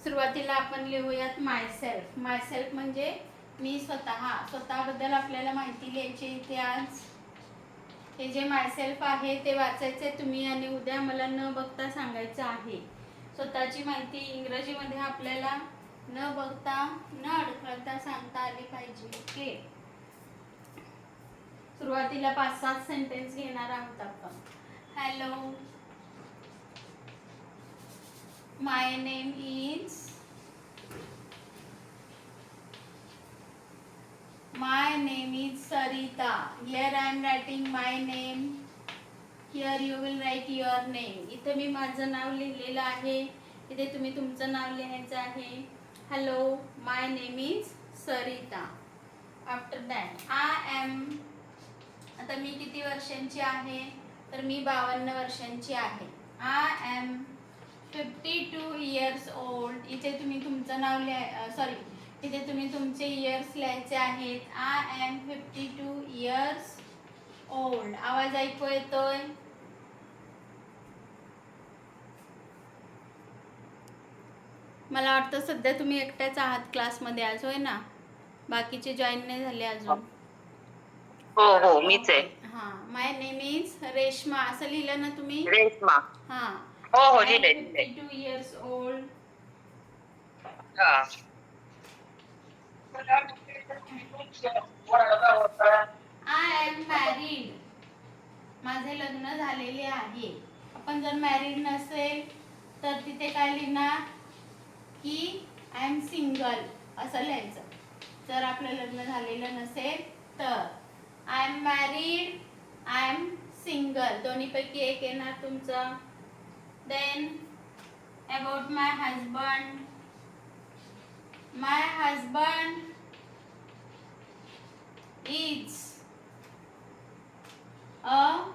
सुरुवातीला आपण लिहूयात मायसेल्फ. मायसेल्फ म्हणजे मी स्वतःबद्दल आपल्याला माहिती लिहायची इथे आज. हे जे मायसेल्फ आहे ते वाचायचे तुम्ही आणि उद्या मला न बघता सांगायचं आहे. स्वतःची माहिती इंग्रजीमध्ये आपल्याला न बघता न अडखळता सांगता आली पाहिजे. ओके. सुरुवातीला 5-7 सेंटेन्स घेणार आहोत आपण. Hello, my name is, my name is Sarita. Here I am writing my name. Here you will write your name. इथे मी माझं नाव लिहिलेलं आहे. इथे तुम्ही तुमचं नाव लिहायचं आहे. Hello, my name is Sarita. After that, I am. आता मी किती वर्षांची आहे? तर मी 52 वर्षांची आहे. I am 52 years old. इथे तुम्ही तुमचं नाव इथे तुम्ही तुमचे इयर्स लिहायचे आहेत. I am 52 years old. आवाज ऐकू येतोय? मला वाटतं सध्या तुम्ही एकट्याच आहात क्लासमध्ये आज, होय ना? बाकीचे जॉईन नाही झाले अजून. हो मीच आहे. हा. माय नेम इज रेश्मा असं लिहिलं ना तुम्ही? रेश्मा. हा. हो लिहिलंय. 52 इयर्स ओल्ड. हा. I am married. माझे लग्न झालेले आहे. आपण जर मॅरीड नसेल तर तिथे काय लिहिणार की आय एम सिंगल असं लिहायचं. जर आपलं लग्न झालेलं नसेल तर I am married, I am single, दोन्हीपैकी एक येणार तुमचं. Then about my husband. My husband is a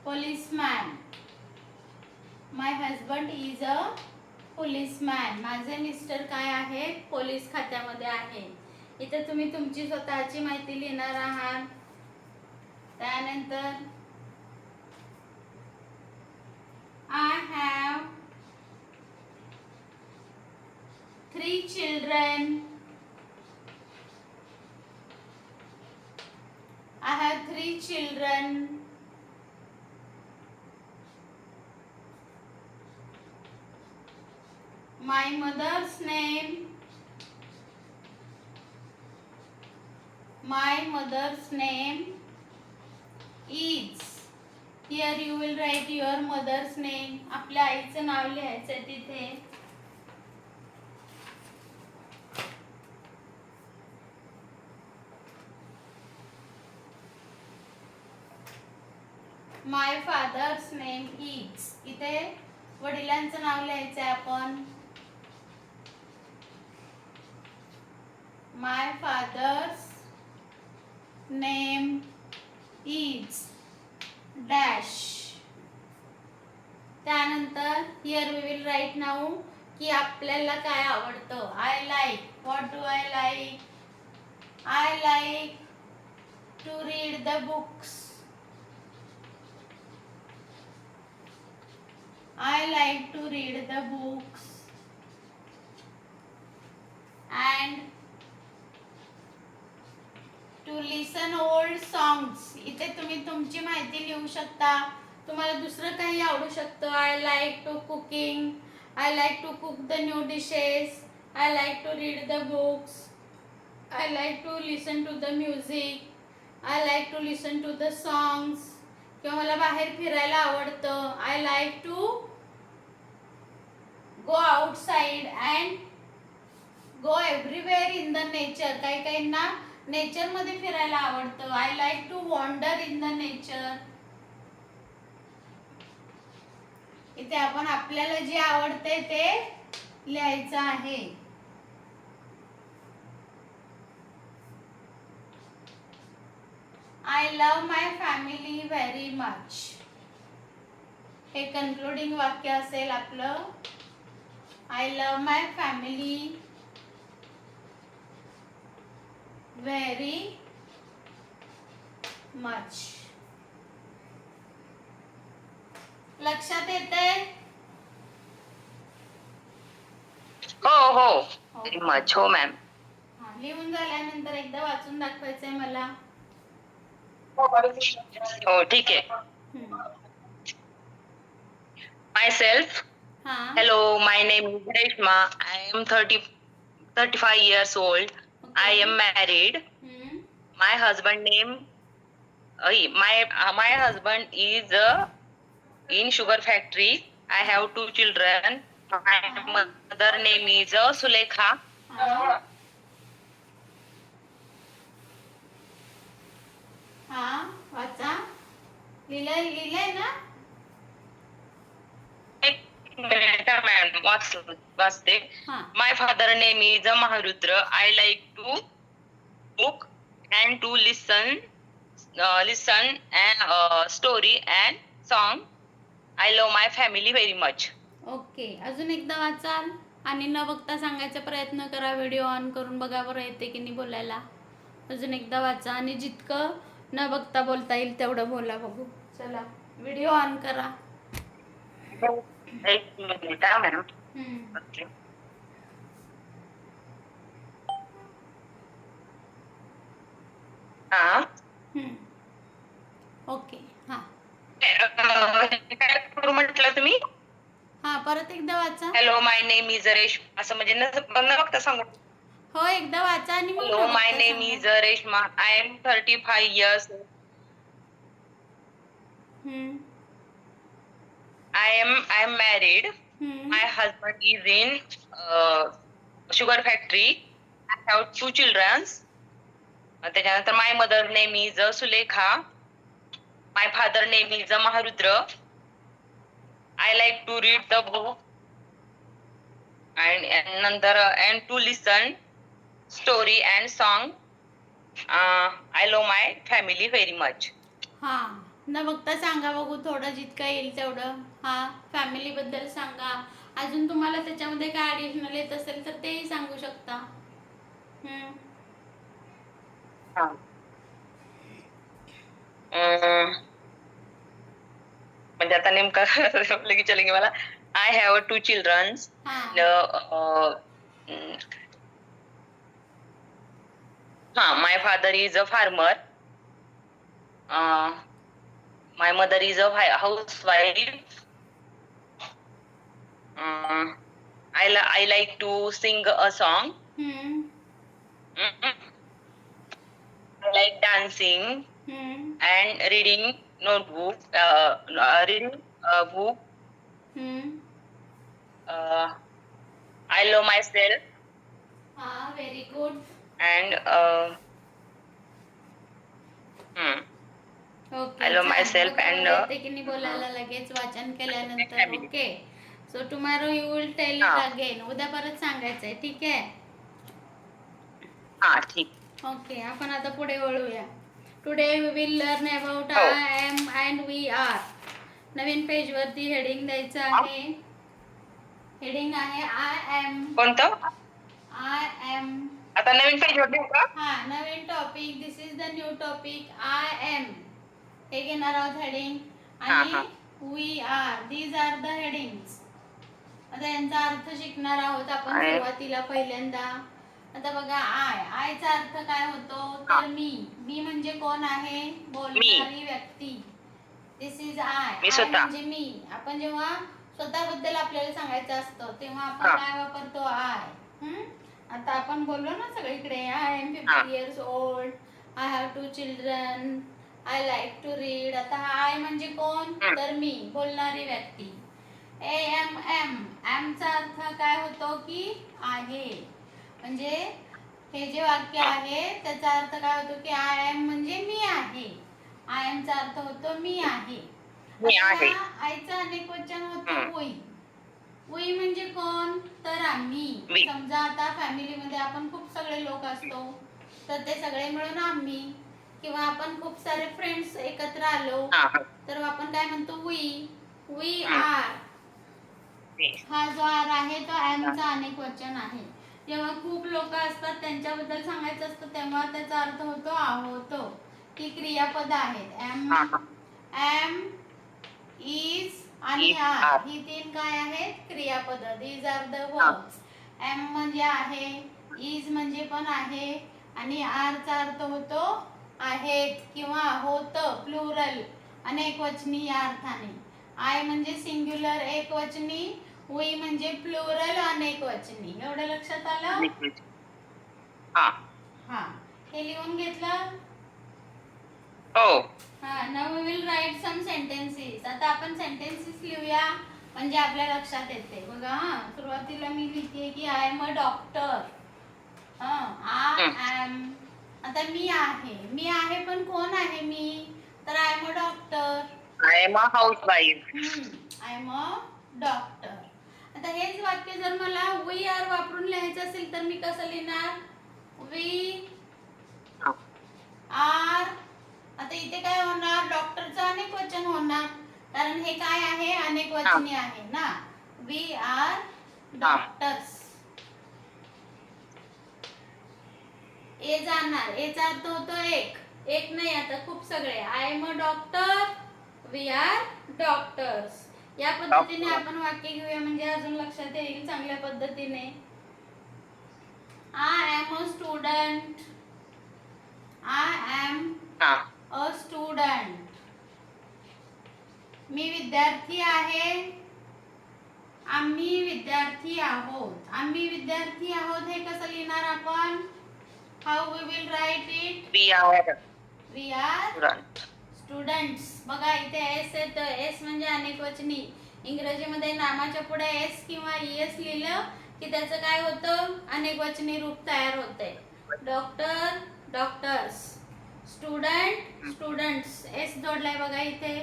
policeman. My husband is a policeman. माझे मिस्टर काय आहे? पोलीस खात्यामध्ये आहे. इथे तुम्ही तुमची स्वतःची माहिती लिहिणार आहात. त्यानंतर I have 3 children. I have 3 children. My mother's name. My mother's name is. Here you will write your mother's name. आपल्या आईचं नाव लिहायचं तिथे. My father's name is. इथे वडिलांचं नाव लिहायचं आहे आपण. My father's name is dash. त्यानंतर here we will write now की आपल्याला काय आवडतं. I like. What do I like? I like to read the books. I like to read the books and to listen old songs. इथे तुम्ही तुमची माहिती लिहू शकता. तुम्हाला दुसरं काही आवडू शकतं. I like to cooking. I like to cook the new dishes. I like to read the books. I like to listen to the music. I like to listen to the songs. किंवा मला बाहेर फिरायला आवडतं. I like to go outside and go everywhere in the nature. काही काहींना nature मध्ये फिरायला आवडतं. I like to wander in the nature. इथे आपण आपल्याला जे आवडते ते लिहायचं आहे. I love my family very much. हे कन्क्लुडिंग वाक्य असेल आपलं. I love my family very much. लक्षात येते? हो व्हेरी मच. हो मॅम. हा, लिहून झाल्यानंतर एकदा वाचून दाखवायचंय मला. हो ठीक आहे. हम्म. Myself. हा. Hello, my name is Reshma. I am 35 years old. I Okay. am married. हम्म. My husband name, my husband is in sugar factory. I have 2 children. My हा. mother name is Sulekha. हा. हा, वाचा. लिहिलंय ना? एक minute ma'am वाचते. हा. My father name is Maharudra. I like to book and to listen and story and song. I love my family very much. Okay, अजून एकदा वाचाल आणि न बघता सांगायचा प्रयत्न करा. व्हिडिओ ऑन करून बघा बरं येते की नाही बोलायला. अजून एकदा वाचा आणि जितकं न बघता बोलता येईल तेवढं बोला बघू. चला, व्हिडिओ ऑन करा. एक मिनिट हा मॅडम. हम्म. ओके. हा. हम्म. ओके. हा. काय करू म्हटलं तुम्ही? हा, परत एकदा वाचा. Hello, my name is Reshma. असं म्हणजे न बघता सांगू. हो, एकदा वाचा आणि मग हॅलो, न माय बघता नेम सांगा. Is Reshma. I am 35 years. हम्म. I am married. हम्म. My husband is in sugar factory. I have 2 children. त्याच्यानंतर my mother name is Sulekha. My father name is Maharudra. I like to read the book and नंतर and to listen story and song. I love my family very much. हा, न बघता सांगा बघू थोडं जितकं येईल तेवढं. हा, फॅमिली बद्दल सांगा. अजून तुम्हाला त्याच्यामध्ये काय ॲडिशनल येत असेल तर तेही सांगू शकता. हम्म. हा. म्हणजे आता नेमका लगेच आलं की मला. I have 2 children. हा. My father is a farmer. My mother is a housewife. I like to sing a song. हम्म. I like dancing हम्म. and reading notebook, reading a book. हम्म. Uh, I love myself हा, very good. and okay, I love छान. myself बघा and बरं येते की नाही बोलायला लगेच वाचन my केल्यानंतर. family. Okay, so tomorrow you will tell it हा अगेन. उद्या परत सांगायचंय, ठीक आहे? हा ठीक. ओके, आपण आता पुढे वळूया. Today we will learn about हो. I am and we are. नवीन पेजवरती हेडिंग द्यायचं आहे. हेडिंग आहे आय एम. कोणतं? I am. आता नवीन पेज होते का? हा, नवीन topic. This is the new topic. I am हे घेणार आहोत हेडिंग. हा आणि we are, these are the headings. आता यांचा अर्थ शिकणार आहोत आपण आणि सुरुवातीला पहिल्यांदा. आता बघा, आयचा अर्थ काय होतो हा तर मी. मी म्हणजे कोण आहे? बोलणारी व्यक्ती. दिस इज आय. मी आय स्वतः. म्हणजे मी. आपण जेव्हा स्वतःबद्दल आपल्याला सांगायचं असतं तेव्हा आपण हा काय वापरतो? आय. आता आपण बोललो ना सगळीकडे, आय एम हा 50 years old. I have 2 children. I like to read. आता हा आय म्हणजे कोण तर मी, बोलणारी व्यक्ती. एमचा अर्थ काय होतो की आहे. म्हणजे हे जे वाक्य आहे त्याचा अर्थ काय होतो की आय एम म्हणजे मी आहे. आय एमचा अर्थ होतो मी आहे. मी आता आहे. ह्या आयचं अनेक वचन होतं वी. वी म्हणजे कोण तर आम्ही. मी. समजा आता फॅमिलीमध्ये आपण खूप सगळे लोक असतो तर ते सगळे मिळून आम्ही, किंवा आपण खूप सारे फ्रेंड्स एकत्र आलो हा तर आपण काय म्हणतो? वी. वी हम्म. आर. मी. हा जो आर आहे तो एमचा अनेक वचन आहे. जेव्हा खूप लोक असतात त्यांच्याबद्दल सांगायचं असतं तेव्हा त्याचा अर्थ होतो आहोत. ही क्रियापद आहेत. हा एम, इज आणि इज आर. आर. ही 3 काय आहेत? क्रियापद. दीज आर द हा वर्ब्स. एम म्हणजे आहे, इज म्हणजे पण आहे आणि आरचा अर्थ होतो आहेत किंवा होतं प्लुरल अनेकवचनी या अर्थाने. आय म्हणजे सिंग्युलर एकवचनी, वी म्हणजे प्लुरल अनेकवचनी. एवढं लक्षात आलं? हा. हा, हे लिहून घेतलं? हो. हा, now we will write some sentences. आता आपण सेंटेन्सेस लिहूया म्हणजे आपल्या लक्षात येते. बघा हा, सुरुवातीला मी लिहिते की I am a doctor. I am, आता मी आहे पण कोण आहे मी? तर I am a doctor. I am a housewife. I am a doctor. आता हेच वाक्य जर मला वी आर वापरून लिहायचं असेल तर मी कसं लिहिणार? We are. आता इथे काय होणार? डॉक्टरचं अनेक वचन होणार, कारण हे काय आहे? अनेक वचनी आहे ना. We are doctors. ए जाणार, एचा अर्थ होतो एक. एक नाही, आता खूप सगळे. I am a doctor, we are doctors. या पद्धतीने आपण वाक्य घेऊया म्हणजे अजून लक्षात येईल चांगल्या पद्धतीने. I am a student. I am a student. मी विद्यार्थी आहे. आम्ही विद्यार्थी आहोत. आम्ही विद्यार्थी आहोत हे कसं लिहिणार आपण? How we will write it? We are students. बघा इथे एस येतं. एस म्हणजे अनेकवचनी. इंग्रजीमध्ये नामाच्या पुढे एस किंवा ईएस लिहिलं की त्याचं काय होतं? अनेकवचनी रूप तयार होतंय. Doctor, doctors. Student, students. S जोडलाय बघा इथे.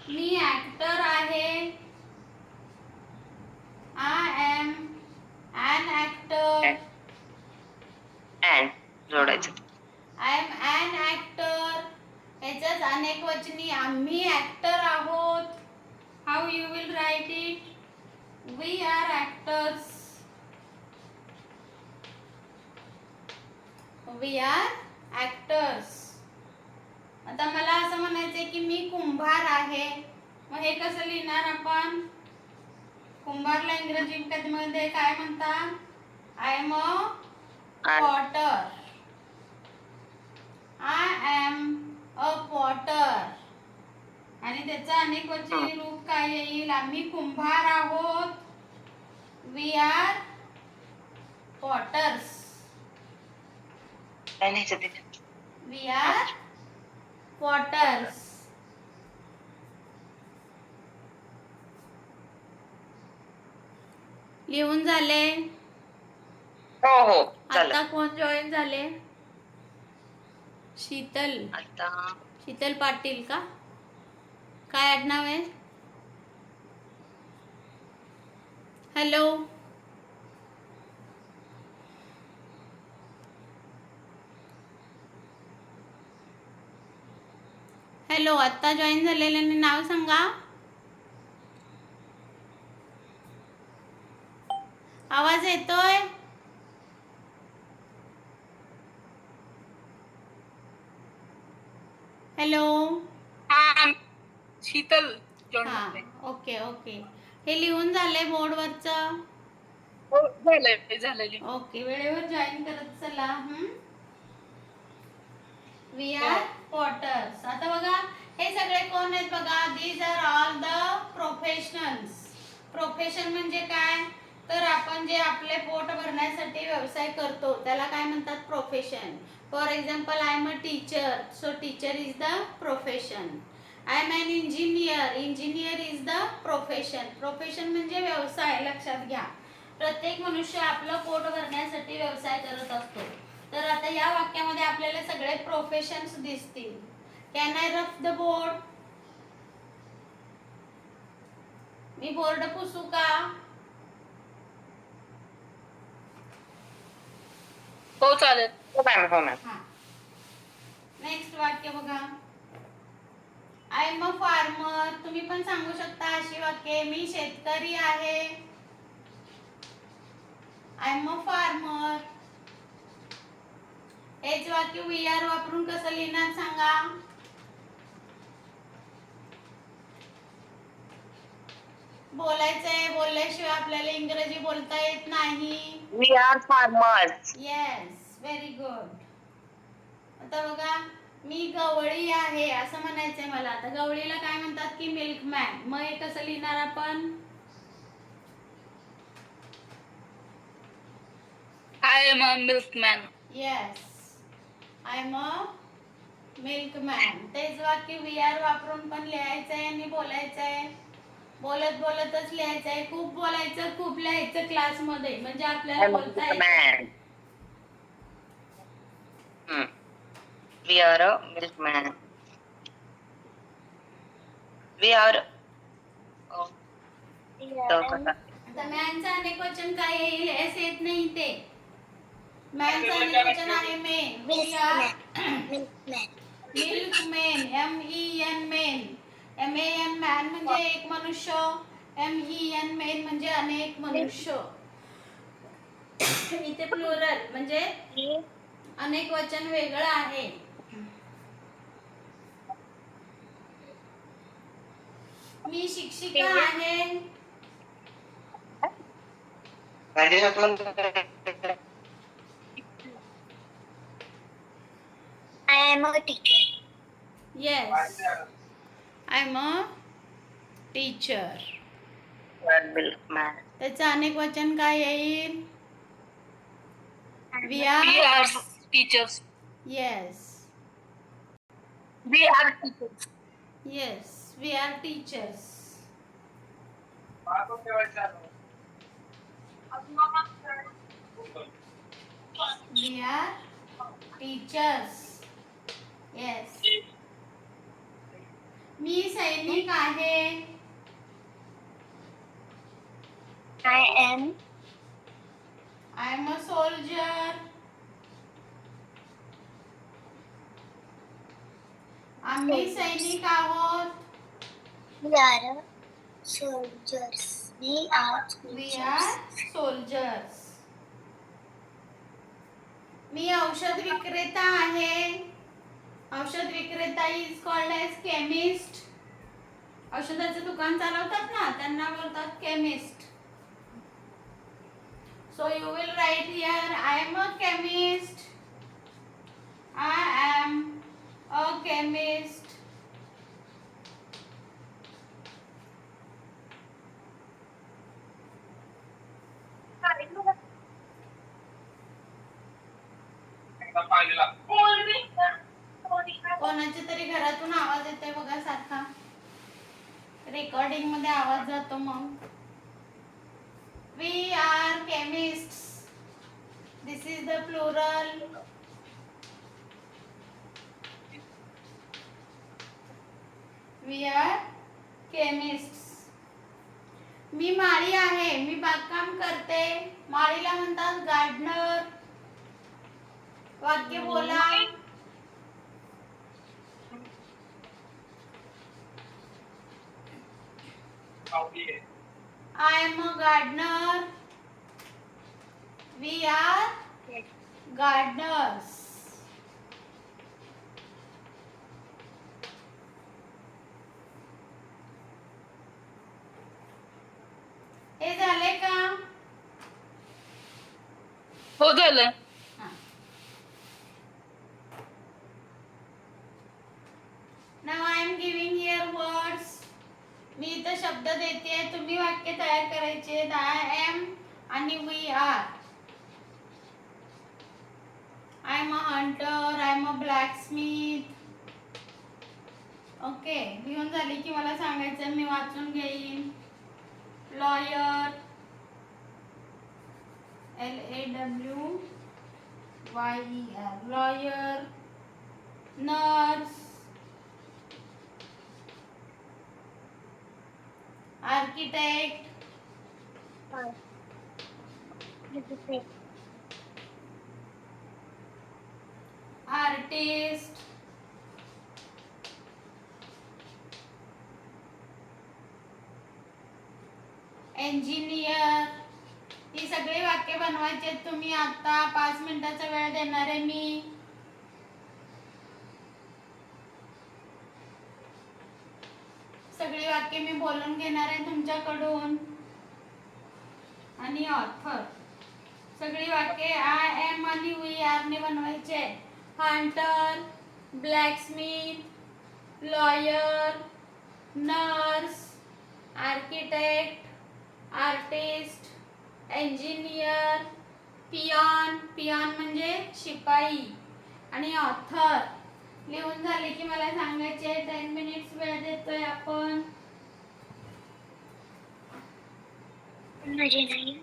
मी ऍक्टर आहे. I am an actor. जोडायचं. I am an actor. याच्याच अनेक वचनी आम्ही ऍक्टर आहोत. How you will write it? We are actors. We are actors. आता मला असं म्हणायचंय की मी कुंभार आहे. मग हे कसं लिहिणार आपण? कुंभारला इंग्रजीमध्ये काय म्हणतात? I am a potter. I am a potter. आणि त्याचं अनेकवचनी रूप काय येईल? आम्ही कुंभार आहोत. We are potters. We are potters. लिहून झाले? हो हो आता कोण जॉईन झाले? शीतल. शीतल पाटील का? काय आडनाव आहे? हॅलो. हॅलो, आत्ता जॉईन झालेल्याने नाव सांगा. आवाज येतोय? हॅलो. शीतल. हा, ओके ओके. हे लिहून झालंय बोर्डवरचं? झालंय. ओके, वेळेवर जॉईन करत चला. We are potters. आता बघा हे सगळे कोण आहेत बघा? These are all the professionals. Profession म्हणजे काय? तर आपण जे आपले पोट भरण्यासाठी व्यवसाय करतो त्याला काय म्हणतात? Profession. For example I am a teacher. So teacher is the profession. I am an engineer. Engineer is the profession. Profession म्हणजे व्यवसाय. लक्षात घ्या, प्रत्येक मनुष्य आपलं पोट भरण्यासाठी व्यवसाय करत असतो. तर आता या वाक्यामध्ये आपल्याला सगळे प्रोफेशन्स दिसतील. Can I rough the board? Me board पुसू का? हो चालेल. नेक्स्ट वाक्य बघा. I am a farmer. तुम्ही पण सांगू शकता अशी वाक्ये. मी शेतकरी आहे. I am a farmer. हेच वाक्य वी आर वापरून कसं लिहिणार सांगा? बोलायचंय, बोलल्याशिवाय आपल्याला इंग्रजी बोलता येत नाही. We are farmers. Yes, very good. आता बघा, मी गवळी आहे असं म्हणायचंय मला. आता गवळीला काय म्हणतात की मिल्कमॅन. मग हे कसं लिहिणार आपण? I am a milkman. Yes, I am a milkman. तेच वाक्य वी आर वापरून पण लिहायचंय आणि बोलायचंय. बोलत बोलतच लिहायचंय. खूप बोलायचं, खूप लिहायचं क्लासमध्ये, म्हणजे आपल्याला बोलता येतं. Man. We are a milkman. We are आता मॅनचं अनेक वचन काय येईल एस येत नाही ते. मॅनचं अनेक वचन आहे men. We are milkman, MEN men. MAN man म्हणजे एक मनुष्य. MEN मेन म्हणजे अनेक मनुष्य. इथे प्लुरल म्हणजे अनेक वचन वेगळं आहे. मी शिक्षिका आहे. I am a teacher. Yes, I am a teacher. Milkman. त्याचं अनेक वचन काय येईल? We we are. Are teachers. Yes, we are teachers. Yes, we are teachers. We are teachers. Yes. मी सैनिक आहे. I am I am a soldier. आम्ही सैनिक आहोत. We are soldiers. We are soldiers. मी औषध विक्रेता आहे. औषध विक्रेता इज कॉल्ड एज केमिस्ट. औषधाचं दुकान चालवतात ना, त्यांना बोलतात chemist. So you will right here I am a chemist. I am a chemist. कोणाच्या तरी घरातून आवाज येतोय बघा सारखा. रेकॉर्डिंग मध्ये आवाज जातो मग. We are chemists. This is the plural. We are chemists. मी माळी आहे. मी बागकाम करते. माळीला म्हणतात गार्डनर. वाक्य बोला. I am a gardener. We are gardeners. हे झाले का? हो झालं. Now I am giving here words. मी इथं शब्द देते, तुम्ही वाक्य तयार करायचे. I am आणि we are. I am a hunter. I am a blacksmith. Okay, लिहून झाली की मला सांगायचं, मी वाचून घेईन. Lawyer. LAWYER. Lawyer. Nurse. Architect. Artist. Engineer. ही सगळी वाक्य बनवायची आहेत तुम्ही. आता 5 मिनिटाचा वेळ देणार आहे मी. सगळी वाक्य वाक्य मी बोलून घेणार आहे तुमच्याकडून. आणि ऑथर सगळी वाक्ये आय एम आणि वी आर ने बनवायचे. Hunter, blacksmith, lawyer, nurse, architect, artist, engineer, peon, peon म्हणजे शिपाई, आणि ऑथर. लिहून झाले की मला सांगायचे. 10 मिनिट्स वेळ देतोय आपण. माझे नाही.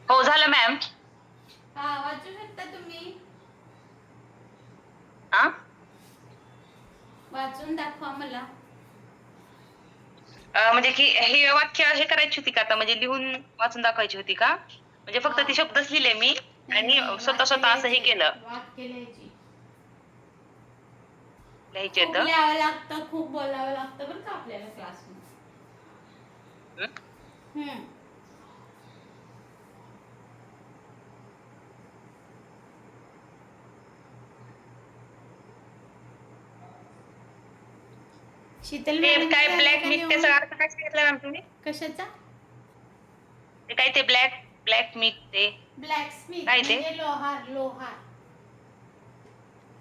हो झालं मॅम. हा, वाचू शकता तुम्ही. हा वाचून दाखवा मला. म्हणजे की हे वाक्य हे करायची होती का आता, म्हणजे लिहून वाचून दाखवायची होती का? म्हणजे फक्त हा. ते शब्दच लिहिले मी आणि नाही, स्वतः वाक्य स्वतः असं हे लिहायचे. केलं. वाक्य लिहायची. लिहायचे खूप तर लिहावं लागतं, खूप बोलावं लागतं बरं का आपल्याला क्लासमध्ये. शीतल ते मॅडम काय झालं ब्लॅक का मीट, लिहून? त्याचा अर्थ काय सांगितलं मॅम तुम्ही? कशाचा? ते काय ते ब्लॅक मीट ते ब्लॅक स्मिथ काय ते? म्हणजे लोहार. लोहार.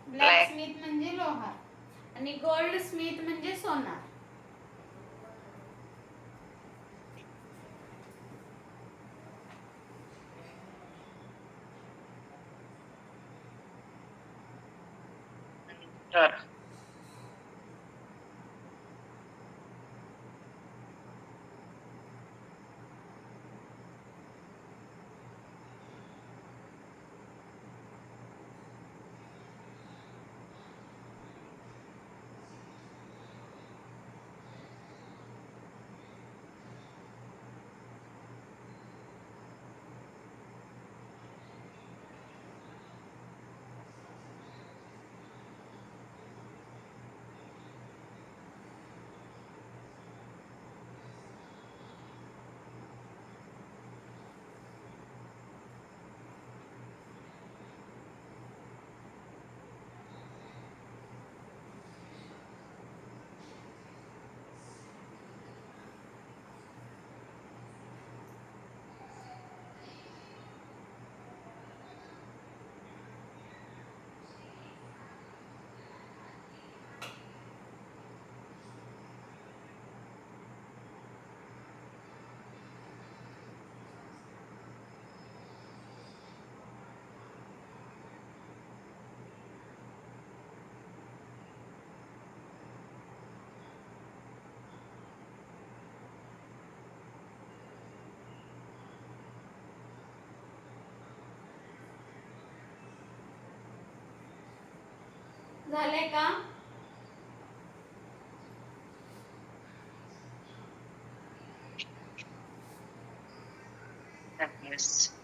ब्लॅक ब्लॅक स्मिथ म्हणजे लोहार आणि गोल्ड स्मिथ म्हणजे सोनार. तर झालंय का? Yes.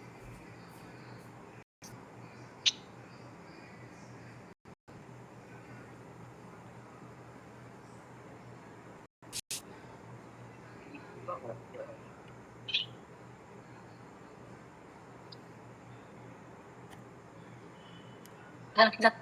जा.